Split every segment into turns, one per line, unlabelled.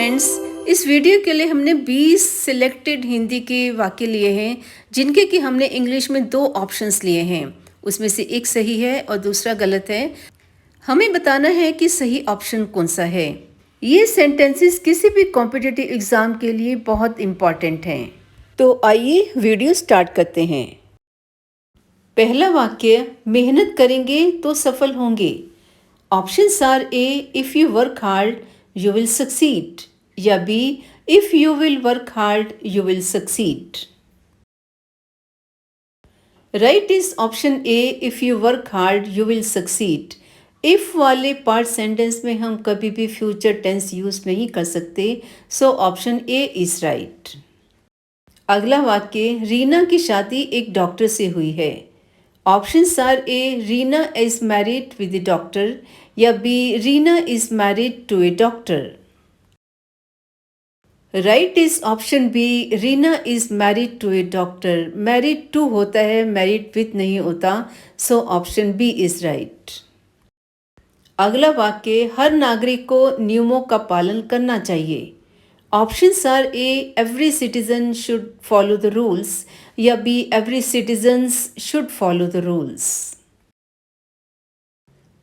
Friends, इस video के लिए हमने 20 सिलेक्टेड हिंदी के वाक्य लिए हैं जिनके कि हमने इंग्लिश में 2 ऑप्शंस लिए हैं। उसमें से एक सही है और दूसरा गलत है। हमें बताना है कि सही ऑप्शन कौन सा है। ये सेंटेंसेस किसी भी कॉम्पिटिटिव एग्जाम के लिए बहुत इम्पॉर्टेंट हैं। तो आइए वीडियो स्टार्ट करते हैं। पहला वाक्य, मेहनत करेंगे तो सफल होंगे। Options are A, if you work hard you will succeed, या B, if you will work hard you will succeed. Right is option A, if you work hard you will succeed. if वाले part sentence में हम कभी भी future tense use नहीं कर सकते, सो option A is right. अगला वाक्य, रीना की शादी एक डॉक्टर से हुई है। Options are A, Reena is married with the doctor, या B, Reena is married to a doctor. Right is option B, Reena is married to a doctor. Married to होता है, मैरिड विथ नहीं होता, so option B is right. अगला वाक्य, हर नागरिक को नियमों का पालन करना चाहिए। Options are A, every citizen should follow the rules, या B, every citizens should follow the rules.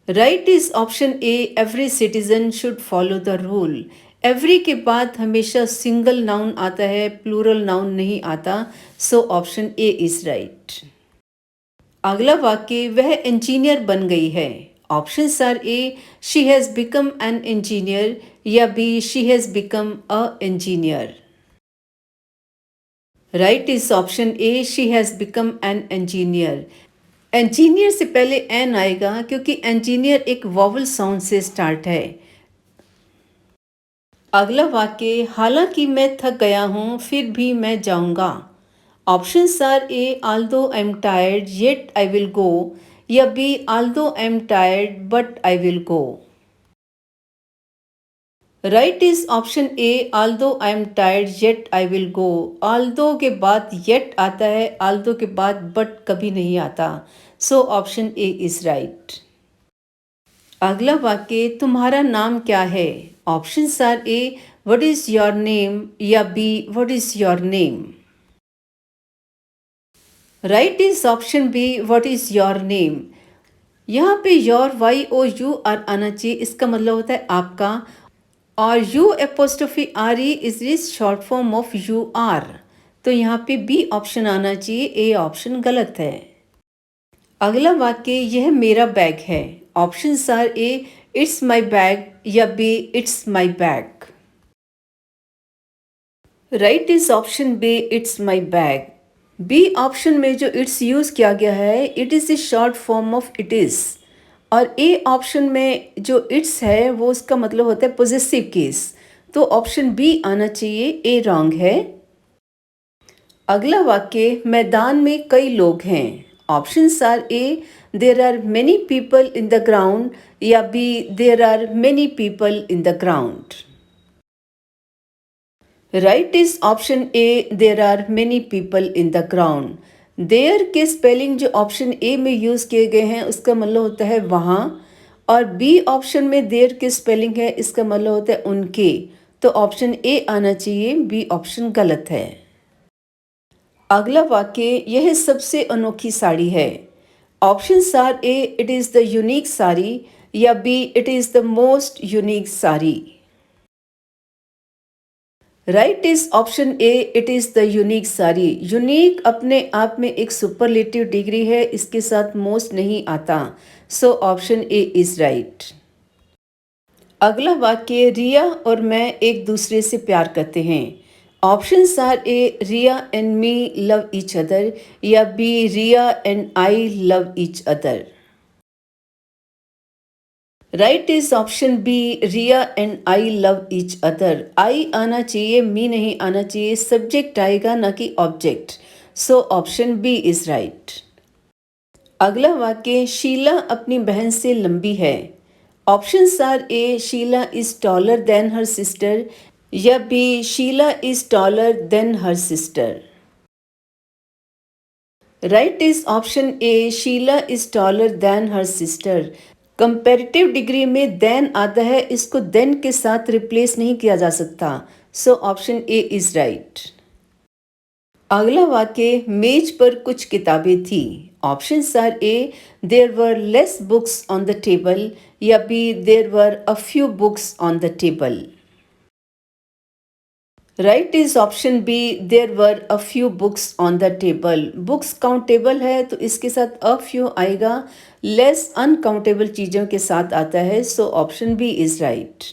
Right is option A, every citizen should follow the rule. Every के बाद हमेशा सिंगल नाउन आता है, प्लूरल नाउन नहीं आता, so option A is right. अगला वाक्य, वह इंजीनियर बन गई है। Options are A, she has become an engineer, या B, she has become a engineer. Right is option A, she has become an engineer. Engineer से पहले एन आएगा क्योंकि इंजीनियर एक वॉवल साउंड से स्टार्ट है। अगला वाक्य, हालांकि मैं थक गया हूं फिर भी मैं जाऊंगा। Options are A, although I am tired yet I will go, या B, although I am tired but I will go. Right is option A, although I am tired yet I will go. Although के बाद yet आता है, Aldous के बाद but कभी नहीं आता, so option A is right. अगला वाक्य, तुम्हारा नाम क्या है। Options are A, what is your name, या B, what is your name. Right is option B, what is your name. यहाँ पे your Y O U R आना चाहिए, इसका मतलब होता है आपका, और you apostrophe R E is short form of you are, तो यहाँ पे बी ऑप्शन आना चाहिए, ए ऑप्शन गलत है। अगला वाक्य, यह मेरा बैग है। Options are A, it's my bag, या B, it's my bag. Right is option B, it's my bag. B option में जो इट्स यूज किया गया है, it is the short form of it is, और ए ऑप्शन में जो it's है वो उसका मतलब होता है पॉजेसिव केस, तो ऑप्शन बी आना चाहिए, ए रॉन्ग है। अगला वाक्य, मैदान में कई लोग हैं। Options are A, there are many people in the ground, या B, there are many people in the ground. Right is option A, there are many people in the ground. There के स्पेलिंग जो option A में use किए गए हैं उसका मतलब होता है वहाँ, और बी ऑप्शन में देयर के स्पेलिंग है, इसका मतलब होता है उनके, तो ऑप्शन ए आना चाहिए, बी ऑप्शन गलत है। अगला वाक्य, यह सबसे अनोखी साड़ी है। Options are A, it is the unique sari, या B, it is the most unique sari. Right is option A, it is the unique sari. Unique अपने आप में एक सुपरलेटिव डिग्री है, इसके साथ मोस्ट नहीं आता, so option A is right. अगला वाक्य, रिया और मैं एक दूसरे से प्यार करते हैं। Options are A, Riya and me love each other, या B, Riya and I love each other. Right is option B, Riya and I love each other. I आना चाहिए, मी नहीं आना चाहिए, सब्जेक्ट आएगा ना कि object, so option B is right. अगला वाक्य, शीला अपनी बहन से लंबी है। Options are A, Sheela is taller than her sister, या B, Sheela is taller than her sister. Right is option A, Sheela is taller than her sister. Comparative degree में than आता है, इसको देन के साथ रिप्लेस नहीं किया जा सकता, so option A is right. अगला वाक्य, मेज पर कुछ किताबें थी। Options are A, there were less books on the table, या B, there were a few books on the table. Right is option B, there were a few books on the table. Books countable है तो इसके साथ a few आएगा, less uncountable चीज़ों के साथ आता है, so option B is right.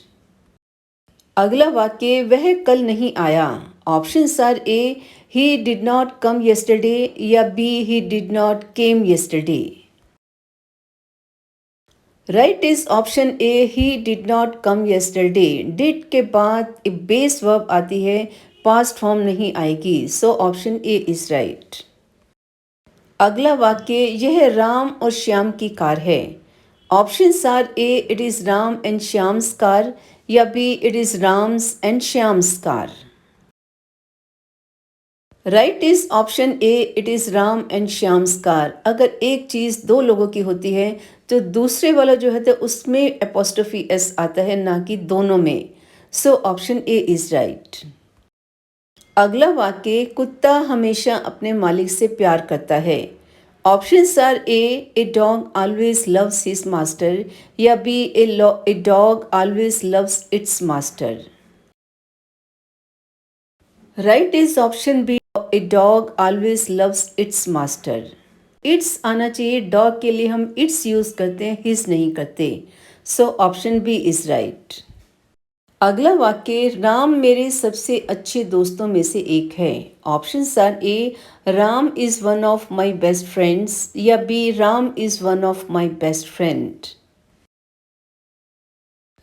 अगला वाक्य, वह कल नहीं आया। Options are A, he did not come yesterday, या B, he did not came yesterday. Right is option A, he did not come yesterday. Did के बाद एक बेस वर्ब आती है, पास्ट फॉर्म नहीं आएगी, so option A is right. अगला वाक्य, यह राम और श्याम की कार है। Options are A, it is Ram and Shyam's car, या B, it is Ram's and Shyam's car. Right is option A, it is Ram and Shyam's car. अगर एक चीज दो लोगों की होती है तो दूसरे वाला जो है तो उसमें एपोस्ट्रोफी एस आता है, ना कि दोनों में, सो ऑप्शन ए इज राइट। अगला वाक्य, कुत्ता हमेशा अपने मालिक से प्यार करता है। Options are A dog always loves his master, या B, a dog always loves its master. Right is option B, a dog always loves its master. Its आना चाहिए, डॉग के लिए हम इट्स यूज करते हैं, हिज नहीं करते, so option B is right. अगला वाक्य, राम मेरे सबसे अच्छे दोस्तों में से एक है। Options are A, Ram is one of my best friends, या B, Ram is one of my best friend.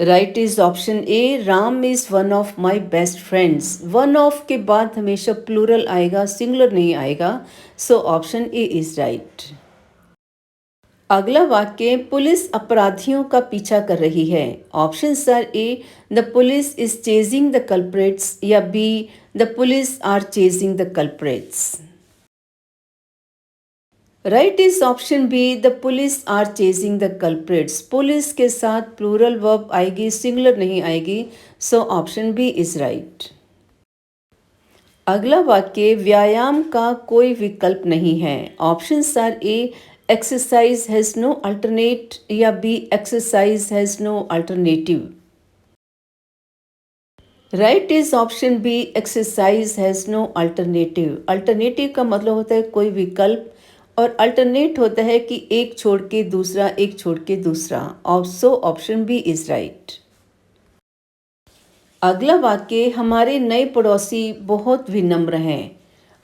Right is option A, Ram is one of my best friends. One of के बाद हमेशा प्लूरल आएगा, सिंगुलर नहीं आएगा, so option A is right. अगला वाक्य, police अपराधियों का पीछा कर रही है। Options are A, the police is chasing the culprits, या B, the police are chasing the culprits. Right is option B, the police are chasing the culprits. Police के साथ प्लूरल वर्ब आएगी, सिंगुलर नहीं आएगी, so option B is right. अगला वाक्य, व्यायाम का कोई विकल्प नहीं है। Options are A, exercise has no alternate, या B, exercise has no alternative. Right is option B, exercise has no alternative. Alternative का मतलब होता है कोई विकल्प, और अल्टरनेट होता है कि एक छोड़ के दूसरा, एक छोड़ के दूसरा, और so option B is right. अगला वाक्य, हमारे नए पड़ोसी बहुत विनम्र हैं।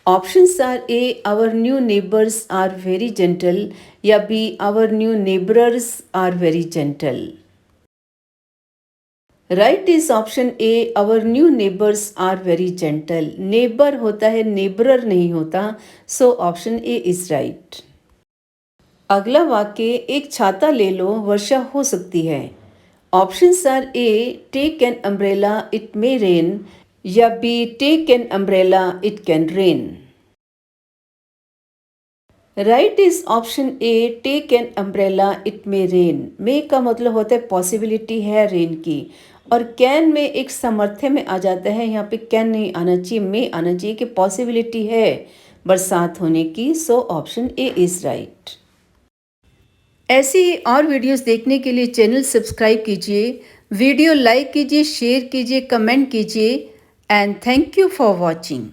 Options are A, our new neighbours are very gentle, या B, our new neighbourers are very gentle. Right is option A, our new neighbours are very gentle. Neighbour होता है, नेबरर नहीं होता, so option A is right. अगला वाक्य, एक छाता ले लो, वर्षा हो सकती है। Options are A, take an umbrella, it may rain, या B, take an umbrella, it can rain. Right is option A, take an umbrella, it may rain. May का मतलब होता है पॉसिबिलिटी है रेन की, और कैन में एक सामर्थ्य में आ जाता है, यहाँ पे कैन नहीं आना चाहिए, मे आना चाहिए कि पॉसिबिलिटी है बरसात होने की, सो ऑप्शन ए इज राइट। ऐसी ही और वीडियोस देखने के लिए चैनल सब्सक्राइब कीजिए, वीडियो लाइक कीजिए, शेयर कीजिए, कमेंट कीजिए, and thank you for watching.